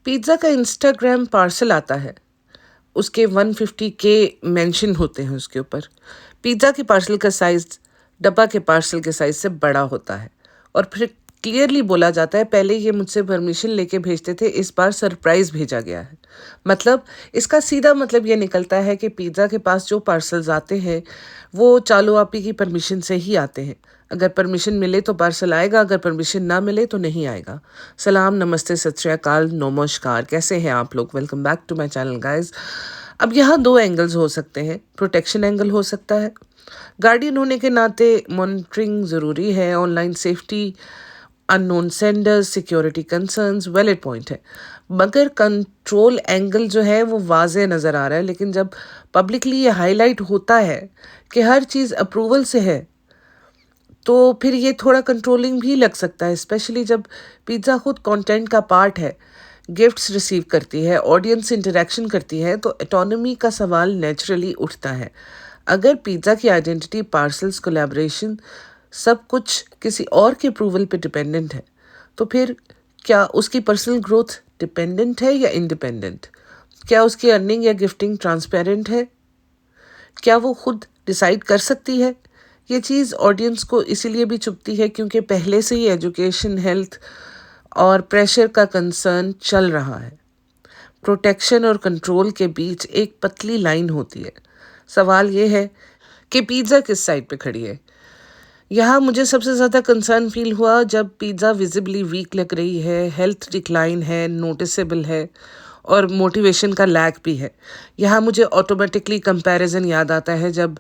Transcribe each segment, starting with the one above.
Pizza का Instagram parcel आता है, उसके 150 के मेंशन होते हैं उसके ऊपर। पिज़्ज़ा के पार्सल का साइज़ डब्बा के पार्सल के साइज़ से बड़ा होता है और फिर क्लियरली बोला जाता है, पहले ये मुझसे परमिशन लेके भेजते थे, इस बार सरप्राइज़ भेजा गया है। मतलब इसका सीधा मतलब ये निकलता है कि पिज़्ज़ा के पास जो पार्सल्स आते हैं, वो चालू आपी की परमिशन से ही आते हैं। अगर परमिशन मिले तो पार्सल आएगा, अगर परमिशन ना मिले तो नहीं आएगा। सलाम, नमस्ते, सत श्री अकाल, नमस्कार, कैसे हैं आप लोग? Welcome back to my channel guys. अब यहाँ 2 एंगल्स हो सकते हैं। प्रोटेक्शन एंगल हो सकता है। गार्डियन होने के नाते मॉनिटरिंग ज़रूरी है, online safety, unknown senders, security concerns, valid point है। मगर कंट्रोल एंगल जो है वो वाज़ेह नज़र आ रहा है, लेकिन जब पब्लिकली ये हाईलाइट होता है कि हर चीज़ अप्रूवल से है, तो फिर ये थोड़ा कंट्रोलिंग भी लग सकता है, स्पेशली जब पिज़्ज़ा खुद कंटेंट का पार्ट है, गिफ्ट्स रिसीव करती है, ऑडियंस इंटरैक्शन करती है, तो ऑटोनॉमी का सवाल नेचुरली उठता है। अगर पिज़्ज़ा की आइडेंटिटी, पार्सल्स, कोलैबोरेशन सब कुछ किसी और के अप्रूवल पे डिपेंडेंट है, तो फिर क्या उसकी पर्सनल ग्रोथ डिपेंडेंट है या इंडिपेंडेंट? क्या उसकी अर्निंग या गिफ्टिंग ट्रांसपेरेंट है? क्या वो खुद डिसाइड कर सकती है? ये चीज़ ऑडियंस को इसीलिए भी चुभती है क्योंकि पहले से ही एजुकेशन, हेल्थ और प्रेशर का कंसर्न चल रहा है। प्रोटेक्शन और कंट्रोल के बीच एक पतली लाइन होती है। सवाल ये है कि पिज़्ज़ा किस साइड पे खड़ी है? यहाँ मुझे सबसे ज़्यादा कंसर्न फील हुआ जब पिज़्ज़ा विजिबली वीक लग रही है, हेल्थ डिक्लाइन है, नोटिसेबल है और मोटिवेशन का लैक भी है। यहाँ मुझे ऑटोमेटिकली कंपैरिजन याद आता है, जब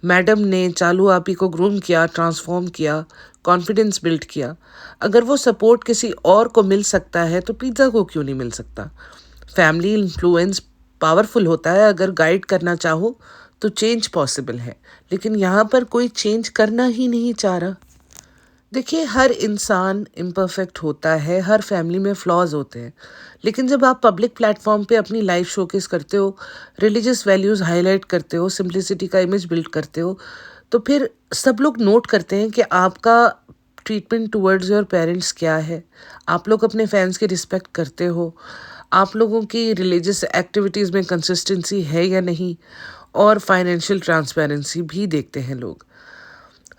मैडम ने चालू आपी को ग्रूम किया, ट्रांसफॉर्म किया, कॉन्फिडेंस बिल्ड किया। अगर वो सपोर्ट किसी और को मिल सकता है तो पिज़्ज़ा को क्यों नहीं मिल सकता? फैमिली इन्फ्लुएंस पावरफुल होता है, अगर गाइड करना चाहो तो चेंज पॉसिबल है, लेकिन यहाँ पर कोई चेंज करना ही नहीं चाह रहा। देखिए, हर इंसान इम्परफेक्ट होता है, हर फैमिली में फ्लॉज होते हैं, लेकिन जब आप पब्लिक प्लेटफॉर्म पे अपनी लाइफ शोकेस करते हो, रिलीजियस वैल्यूज़ हाईलाइट करते हो, सिंप्लिसिटी का इमेज बिल्ड करते हो, तो फिर सब लोग नोट करते हैं कि आपका ट्रीटमेंट टुवर्ड्स योर पेरेंट्स क्या है। आप लोग अपने फैंस की रिस्पेक्ट करते हो, आप लोगों की रिलीजियस एक्टिविटीज़ में कंसिस्टेंसी है या नहीं, और फाइनेंशियल ट्रांसपेरेंसी भी देखते हैं लोग।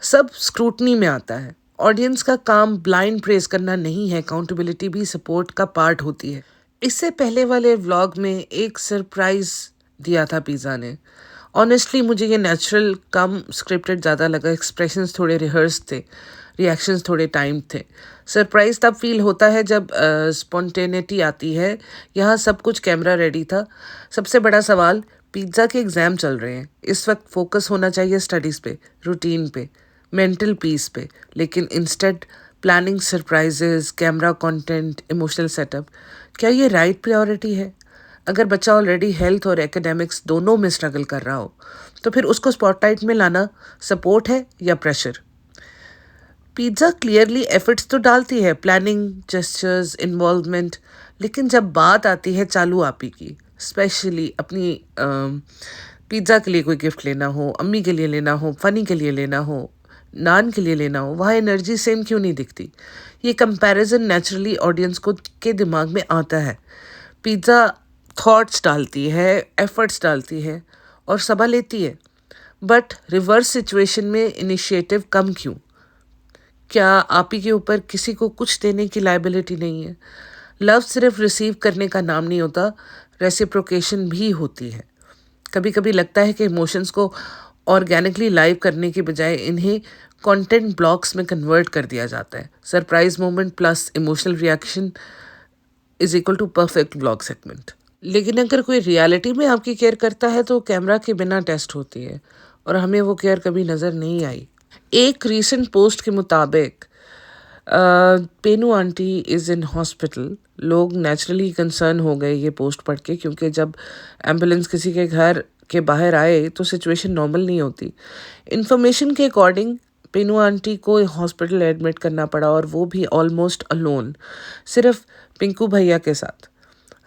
सब स्क्रूटनी में आता है। ऑडियंस का काम ब्लाइंड प्रेस करना नहीं है, अकाउंटेबिलिटी भी सपोर्ट का पार्ट होती है। इससे पहले वाले व्लॉग में एक सरप्राइज दिया था पिज़्ज़ा ने। ऑनेस्टली मुझे ये नेचुरल कम स्क्रिप्टेड ज़्यादा लगा। एक्सप्रेशंस थोड़े रिहर्स थे, रिएक्शंस थोड़े टाइम थे। सरप्राइज तब फील होता है जब स्पॉन्टेनिटी आती है। यहाँ सब कुछ कैमरा रेडी था। सबसे बड़ा सवाल, पिज़्ज़ा के एग्ज़ाम चल रहे हैं, इस वक्त फोकस होना चाहिए स्टडीज़ पे, रूटीन पे, मेंटल पीस पे, लेकिन instead planning surprises, camera content, emotional setup. क्या ये राइट प्रायोरिटी है? अगर बच्चा ऑलरेडी हेल्थ और एकेडमिक्स दोनों में स्ट्रगल कर रहा हो, तो फिर उसको स्पॉटलाइट में लाना सपोर्ट है या प्रेशर? पिज़्ज़ा क्लियरली एफर्ट्स तो डालती है, प्लानिंग, जेस्चर्स, इन्वॉल्वमेंट, लेकिन जब बात आती है चालू आपी की, स्पेशली अपनी पिज़्ज़ा के लिए कोई गिफ्ट लेना हो, अम्मी के लिए लेना हो, फ़नी के लिए लेना हो, नान के लिए लेना हो, वहाँ एनर्जी सेम क्यों नहीं दिखती? ये कंपैरिजन नेचुरली ऑडियंस को के दिमाग में आता है। पिज़्ज़ा थॉट्स डालती है, एफर्ट्स डालती है और सभा लेती है, बट रिवर्स सिचुएशन में इनिशिएटिव कम क्यों? क्या आप ही के ऊपर किसी को कुछ देने की लायबिलिटी नहीं है? लव सिर्फ रिसीव करने का नाम नहीं होता, रेसिप्रोकेशन भी होती है। कभी कभी लगता है कि इमोशंस को ऑर्गेनिकली लाइव करने के बजाय इन्हें कंटेंट ब्लॉक्स में कन्वर्ट कर दिया जाता है। Surprise moment plus emotional reaction is equal to perfect blog segment. लेकिन अगर कोई रियलिटी में आपकी केयर करता है तो कैमरा के बिना टेस्ट होती है, और हमें वो केयर कभी नज़र नहीं आई। एक रीसेंट पोस्ट के मुताबिक पेनू आंटी इज़ इन हॉस्पिटल। लोग नेचुरली कंसर्न हो गए ये पोस्ट पढ़ के, क्योंकि जब एम्बुलेंस किसी के घर के बाहर आए तो सिचुएशन नॉर्मल नहीं होती। इन्फॉर्मेशन के अकॉर्डिंग पेनू आंटी को हॉस्पिटल एडमिट करना पड़ा, और वो भी ऑलमोस्ट अलोन, सिर्फ पिंकू भैया के साथ।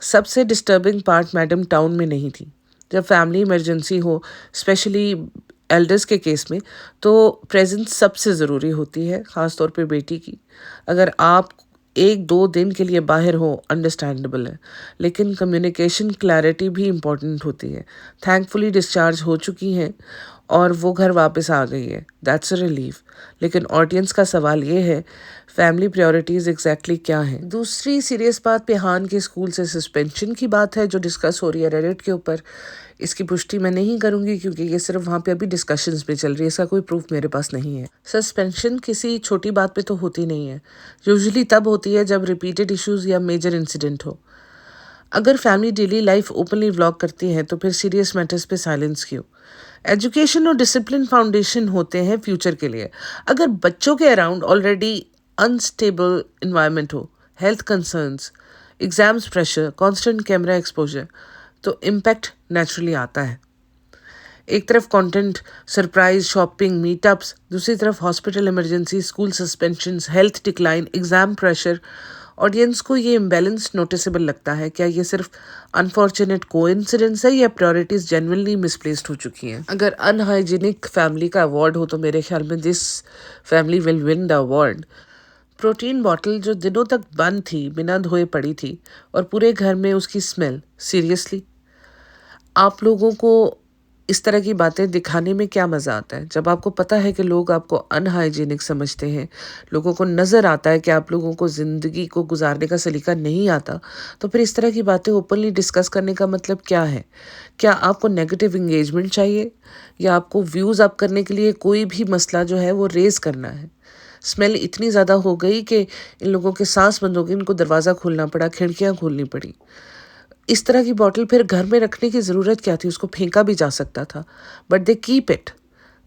सबसे डिस्टर्बिंग पार्ट, मैडम टाउन में नहीं थी। जब फैमिली इमरजेंसी हो, स्पेशली एल्डर्स के केस में, तो प्रेजेंस सबसे ज़रूरी होती है, ख़ास तौर पे बेटी की। अगर आप एक दो दिन के लिए बाहर हो, अंडरस्टैंडेबल है, लेकिन कम्युनिकेशन क्लैरिटी भी इम्पोर्टेंट होती है। थैंकफुली डिस्चार्ज हो चुकी हैं और वो घर वापस आ गई है, दैट्स अ रिलीफ। लेकिन ऑडियंस का सवाल ये है, फैमिली प्रायोरिटीज़ एग्जैक्टली क्या हैं। दूसरी सीरियस बात पेहान के स्कूल से सस्पेंशन की बात है जो डिस्कस हो रही है रेडिट के ऊपर। इसकी पुष्टि मैं नहीं करूंगी क्योंकि ये सिर्फ वहाँ पे अभी डिस्कशंस में चल रही है, इसका कोई प्रूफ मेरे पास नहीं है। सस्पेंशन किसी छोटी बात पे तो होती नहीं है, यूजुअली तब होती है जब रिपीटेड इश्यूज या मेजर इंसिडेंट हो। अगर family daily life openly vlog करती है तो फिर सीरियस मैटर्स पे साइलेंस क्यों। एजुकेशन और डिसिप्लिन फाउंडेशन होते हैं फ्यूचर के लिए। अगर बच्चों के अराउंड ऑलरेडी अनस्टेबल इन्वायरमेंट हो, health concerns, exams pressure, constant camera exposure, तो इम्पैक्ट नेचुरली आता है। एक तरफ कंटेंट, सरप्राइज, शॉपिंग, मीटअप्स, दूसरी तरफ hospital emergency, school suspensions, health decline, exam pressure. Audience को ये इम्बैलेंस नोटिसेबल लगता है। क्या ये सिर्फ अनफॉर्चुनेट कोइंसिडेंस है या प्रायोरिटीज जेन्युइनली मिसप्लेस्ड हो चुकी हैं। अगर अनहाइजीनिक फैमिली का अवार्ड हो तो मेरे ख्याल में this family will win the award. Protein bottle जो दिनों तक बंद थी, बिना धोए पड़ी थी, और पूरे घर में उसकी स्मेल, सीरियसली। आप लोगों को इस तरह की बातें दिखाने में क्या मज़ा आता है जब आपको पता है कि लोग आपको अनहाइजीनिक समझते हैं, लोगों को नज़र आता है कि आप लोगों को ज़िंदगी को गुजारने का सलीका नहीं आता, तो फिर इस तरह की बातें ओपनली डिस्कस करने का मतलब क्या है। क्या आपको नेगेटिव इंगेजमेंट चाहिए या आपको व्यूज़ अप करने के लिए कोई भी मसला जो है वो रेज़ करना है। स्मेल इतनी ज़्यादा हो गई कि इन लोगों के सांस बंद हो गई, इनको दरवाज़ा खोलना पड़ा, खिड़कियाँ खोलनी पड़ी। इस तरह की बॉटल फिर घर में रखने की ज़रूरत क्या थी, उसको फेंका भी जा सकता था, but they keep it,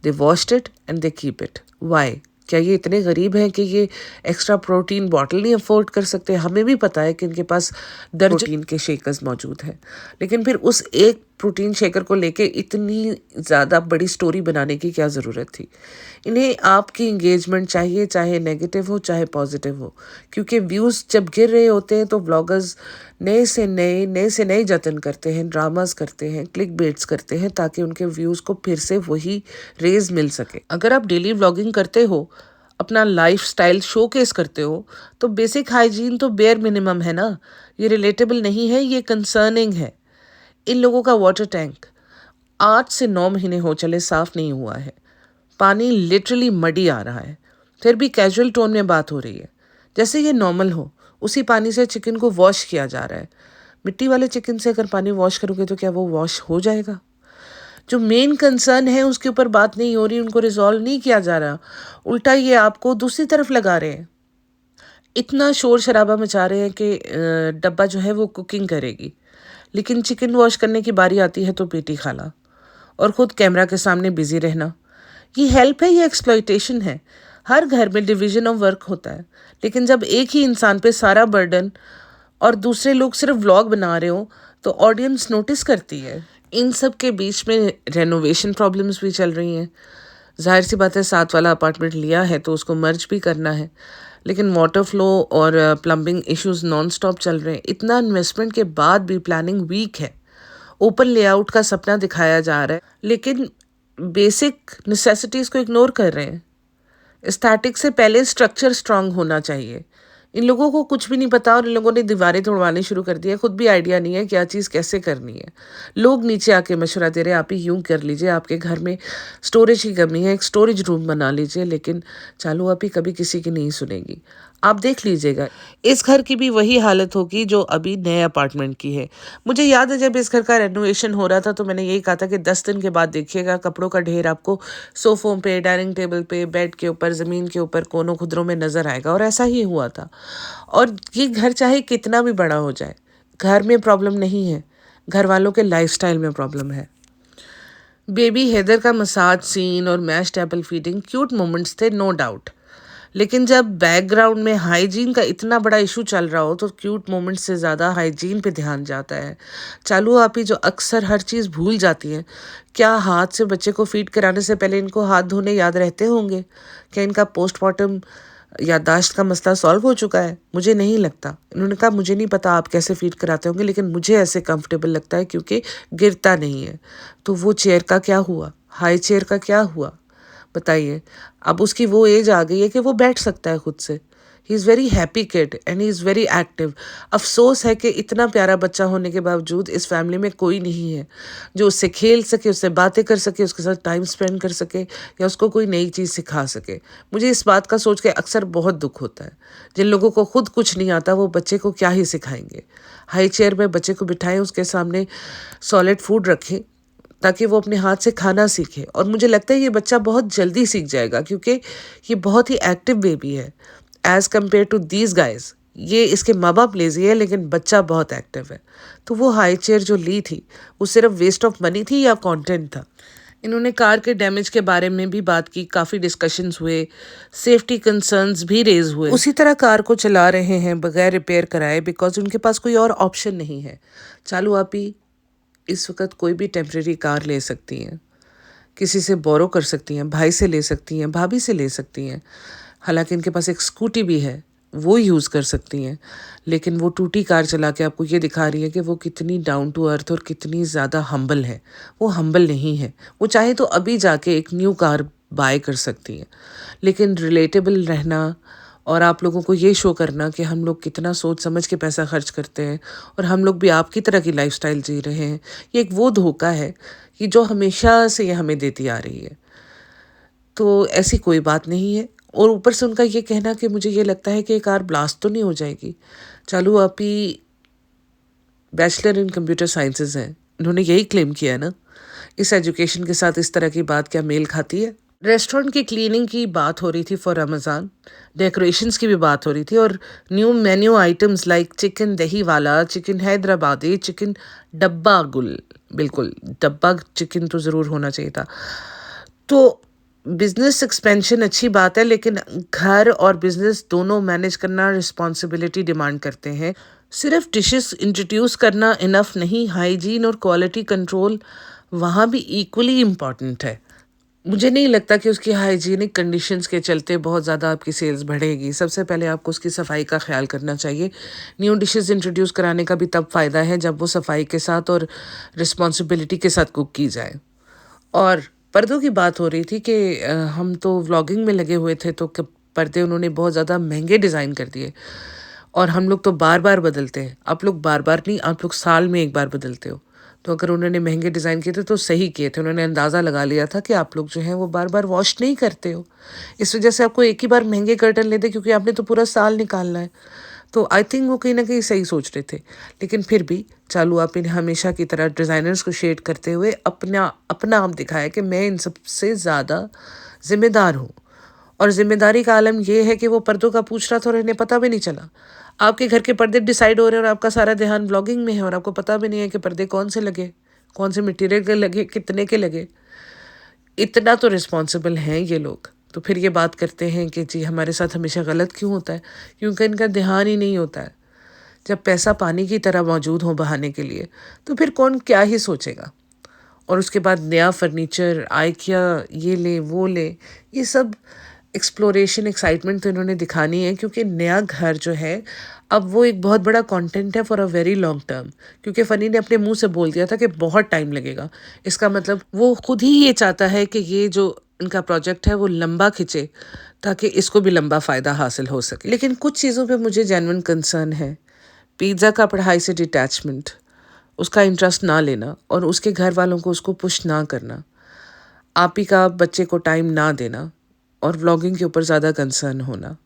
they washed it and they keep it. Why? क्या ये इतने गरीब हैं कि ये एक्स्ट्रा प्रोटीन बॉटल नहीं अफोर्ड कर सकते। हमें भी पता है कि इनके पास दर्जन प्रोटीन के शेकर्स मौजूद हैं, लेकिन फिर उस एक प्रोटीन शेकर को लेके इतनी ज़्यादा बड़ी स्टोरी बनाने की क्या ज़रूरत थी। इन्हें आपकी इंगेजमेंट चाहिए, चाहे नेगेटिव हो चाहे पॉजिटिव हो, क्योंकि व्यूज़ जब गिर रहे होते हैं तो ब्लॉगर्स नए से नए जतन करते हैं, ड्रामास करते हैं, क्लिक बेट्स करते हैं ताकि उनके व्यूज़ को फिर से वही रेज मिल सके। अगर आप डेली व्लॉगिंग करते हो, अपना लाइफस्टाइल शोकेस करते हो, तो बेसिक हाइजीन तो बेयर मिनिमम है ना। ये रिलेटेबल नहीं है, ये कंसर्निंग है। इन लोगों का वाटर टैंक 8 से 9 महीने हो चले साफ नहीं हुआ है, पानी लिटरली मडी आ रहा है, फिर भी कैजुअल टोन में बात हो रही है जैसे ये नॉर्मल हो। उसी पानी से चिकन को वॉश किया जा रहा है। मिट्टी वाले चिकन से अगर पानी वॉश करोगे तो क्या वो वॉश हो जाएगा। जो मेन कंसर्न है उसके ऊपर बात नहीं हो रही, उनको रिजॉल्व नहीं किया जा रहा, उल्टा ये आपको दूसरी तरफ लगा रहे हैं। इतना शोर शराबा मचा रहे हैं कि डब्बा जो है वो कुकिंग करेगी, लेकिन चिकन वॉश करने की बारी आती है तो पेटी खाला और ख़ुद कैमरा के सामने बिजी रहना। ये हेल्प है, ये एक्सप्लॉयटेशन है। हर घर में डिवीजन ऑफ वर्क होता है, लेकिन जब एक ही इंसान पे सारा बर्डन और दूसरे लोग सिर्फ व्लॉग बना रहे हो तो ऑडियंस नोटिस करती है। इन सब के बीच में रेनोवेशन प्रॉब्लम्स भी चल रही हैं। जाहिर सी बात है, साथ वाला अपार्टमेंट लिया है तो उसको मर्ज भी करना है, लेकिन वाटर फ्लो और प्लम्बिंग इश्यूज नॉन स्टॉप चल रहे हैं। इतना इन्वेस्टमेंट के बाद भी प्लानिंग वीक है। ओपन लेआउट का सपना दिखाया जा रहा है, लेकिन बेसिक नेसेसिटीज़ को इग्नोर कर रहे हैं। स्टैटिक से पहले स्ट्रक्चर स्ट्रांग होना चाहिए। इन लोगों को कुछ भी नहीं पता और इन लोगों ने दीवारें तोड़वानी शुरू कर दी है, खुद भी आइडिया नहीं है क्या चीज़ कैसे करनी है। लोग नीचे आके मशवरा दे रहे हैं, आप ही यूँ कर लीजिए, आपके घर में स्टोरेज की कमी है, एक स्टोरेज रूम बना लीजिए, लेकिन चालू आप ही कभी किसी की नहीं सुनेगी। आप देख लीजिएगा, इस घर की भी वही हालत होगी जो अभी नए अपार्टमेंट की है। मुझे याद है जब इस घर का रेनोवेशन हो रहा था तो मैंने यही कहा था कि 10 दिन के बाद देखिएगा कपड़ों का ढेर आपको सोफ़ों पे, डाइनिंग टेबल पे, बेड के ऊपर, ज़मीन के ऊपर, कोनों खुदरों में नज़र आएगा, और ऐसा ही हुआ था। और ये घर चाहे कितना भी बड़ा हो जाए, घर में प्रॉब्लम नहीं है, घर वालों के लाइफस्टाइल में प्रॉब्लम है। बेबी हेदर का मसाज सीन और mashed apple feeding cute moments थे, नो डाउट, लेकिन जब बैकग्राउंड में हाइजीन का इतना बड़ा इशू चल रहा हो तो क्यूट मोमेंट्स से ज़्यादा हाइजीन पे ध्यान जाता है। चालू आप ही जो अक्सर हर चीज़ भूल जाती हैं, क्या हाथ से बच्चे को फीड कराने से पहले इनको हाथ धोने याद रहते होंगे? क्या इनका पोस्टमार्टम याददाश्त का मसला सॉल्व हो चुका है? मुझे नहीं लगता। इन्होंने कहा मुझे नहीं पता आप कैसे फीड कराते होंगे, लेकिन मुझे ऐसे कंफर्टेबल लगता है क्योंकि गिरता नहीं है। तो वो चेयर का क्या हुआ, हाई चेयर का क्या हुआ बताइए। अब उसकी वो एज आ गई है कि वो बैठ सकता है खुद से, he is very happy kid and he is very active. अफसोस है कि इतना प्यारा बच्चा होने के बावजूद इस फैमिली में कोई नहीं है जो उससे खेल सके, उससे बातें कर सके, उसके साथ टाइम स्पेंड कर सके या उसको कोई नई चीज़ सिखा सके। मुझे इस बात का सोच के अक्सर बहुत दुख होता है। जिन लोगों को खुद कुछ नहीं आता वो बच्चे को क्या ही सिखाएंगे। हाई चेयर में बच्चे को बिठाएं, उसके सामने सॉलिड फूड रखें ताकि वो अपने हाथ से खाना सीखे। और मुझे लगता है ये बच्चा बहुत जल्दी सीख जाएगा क्योंकि ये बहुत ही एक्टिव बेबी है as compared to these guys. ये इसके माँ बाप लेजी है लेकिन बच्चा बहुत एक्टिव है। तो वो हाई चेयर जो ली थी वो सिर्फ वेस्ट ऑफ मनी थी या कंटेंट था। इन्होंने कार के डैमेज के बारे में भी बात की, काफ़ी डिस्कशंस हुए, सेफ्टी कंसर्न्स भी रेज हुए। उसी तरह कार को चला रहे हैं बगैर रिपेयर कराए बिकॉज उनके पास कोई और ऑप्शन नहीं है। चालू आप ही इस वक्त कोई भी टेम्प्रेरी कार ले सकती हैं, किसी से बोरो कर सकती हैं, भाई से ले सकती हैं, भाभी से ले सकती हैं। हालांकि इनके पास एक स्कूटी भी है, वो यूज़ कर सकती हैं। लेकिन वो टूटी कार चला के आपको ये दिखा रही है कि वो कितनी डाउन टू अर्थ और कितनी ज़्यादा हम्बल है। वो हम्बल नहीं है। वो चाहे तो अभी जाके एक न्यू कार बाय कर सकती हैं, लेकिन रिलेटेबल रहना और आप लोगों को ये शो करना कि हम लोग कितना सोच समझ के पैसा खर्च करते हैं और हम लोग भी आपकी तरह की लाइफस्टाइल जी रहे हैं, ये एक वो धोखा है कि जो हमेशा से ये हमें देती आ रही है। तो ऐसी कोई बात नहीं है। और ऊपर से उनका ये कहना कि मुझे ये लगता है कि ये कार ब्लास्ट तो नहीं हो जाएगी। चालू आप ही बैचलर इन कंप्यूटर साइंसेज हैं, इन्होंने यही क्लेम किया है ना। इस एजुकेशन के साथ इस तरह की बात क्या मेल खाती है। रेस्टोरेंट की क्लीनिंग की बात हो रही थी फॉर रमज़ान, डेकोरेशंस की भी बात हो रही थी और new menu items like chicken दही वाला, चिकन हैदराबादी, चिकन डब्बा गुल, बिल्कुल डब्बा चिकन तो ज़रूर होना चाहिए था। तो बिजनेस एक्सपेंशन अच्छी बात है लेकिन घर और बिजनेस दोनों मैनेज करना रिस्पॉन्सिबिलिटी डिमांड करते हैं। सिर्फ डिशेस इंट्रोड्यूस करना इनफ नहीं, हाइजीन और क्वालिटी कंट्रोल वहाँ भी इक्वली इम्पॉर्टेंट है। मुझे नहीं लगता कि उसकी हाइजीनिक कंडीशंस के चलते बहुत ज़्यादा आपकी सेल्स बढ़ेगी। सबसे पहले आपको उसकी सफाई का ख्याल करना चाहिए। न्यू डिशेस इंट्रोड्यूस कराने का भी तब फ़ायदा है जब वो सफाई के साथ और रिस्पॉन्सिबिलिटी के साथ कुक की जाए। और पर्दों की बात हो रही थी कि हम तो व्लॉगिंग में लगे हुए थे तो पर्दे उन्होंने बहुत ज़्यादा महंगे डिज़ाइन कर दिए और हम लोग तो बार बार बदलते हैं। आप लोग बार बार नहीं, आप लोग साल में एक बार बदलते हो। तो अगर उन्होंने महंगे डिज़ाइन किए थे तो सही किए थे। उन्होंने अंदाज़ा लगा लिया था कि आप लोग जो हैं वो बार बार वॉश नहीं करते हो, इस वजह से आपको एक ही बार महंगे कर्टन लेते क्योंकि आपने तो पूरा साल निकालना है। तो आई थिंक वो कहीं ना कहीं सही सोच रहे थे। लेकिन फिर भी चालू आप ने हमेशा की तरह डिज़ाइनर्स को शेड करते हुए अपना अपना आप दिखाया कि मैं इन सबसे ज़्यादा जिम्मेदार हूँ। और ज़िम्मेदारी का आलम ये है कि वो पर्दों का पूछ रहा था और इन्हें पता भी नहीं चला। आपके घर के पर्दे डिसाइड हो रहे हैं और आपका सारा ध्यान व्लॉगिंग में है और आपको पता भी नहीं है कि पर्दे कौन से लगे, कौन से मटेरियल के लगे, कितने के लगे। इतना तो रिस्पॉन्सिबल हैं ये लोग। तो फिर ये बात करते हैं कि जी हमारे साथ हमेशा गलत क्यों होता है, क्योंकि इनका ध्यान ही नहीं होता है। जब पैसा पानी की तरह मौजूद हो बहाने के लिए तो फिर कौन क्या ही सोचेगा। और उसके बाद नया फर्नीचर आइकिया, ये ले वो ले, ये सब एक्सप्लोरेशन एक्साइटमेंट तो इन्होंने दिखानी है क्योंकि नया घर जो है अब वो एक बहुत बड़ा कंटेंट है for a very long term. क्योंकि फ़नी ने अपने मुंह से बोल दिया था कि बहुत टाइम लगेगा। इसका मतलब वो खुद ही ये चाहता है कि ये जो इनका प्रोजेक्ट है वो लंबा खिंचे ताकि इसको भी लंबा फ़ायदा हासिल हो सके। लेकिन कुछ चीज़ों पे मुझे जेन्युइन कंसर्न है। पिज़्ज़ा का पढ़ाई से डिटैचमेंट, उसका इंटरेस्ट ना लेना और उसके घर वालों को उसको पुश ना करना, आप ही का बच्चे को टाइम ना देना और व्लॉगिंग के ऊपर ज़्यादा कंसर्न होना,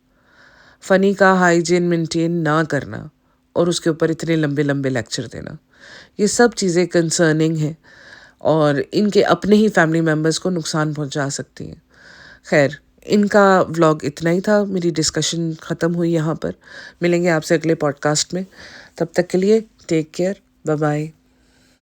फ़नी का हाइजीन मेंटेन ना करना और उसके ऊपर इतने लंबे लंबे लेक्चर देना, ये सब चीज़ें कंसर्निंग हैं और इनके अपने ही फैमिली मेम्बर्स को नुकसान पहुंचा सकती हैं। खैर, इनका व्लॉग इतना ही था। मेरी डिस्कशन ख़त्म हुई यहाँ पर। मिलेंगे आपसे अगले पॉडकास्ट में। तब तक के लिए टेक केयर, बाय बाय।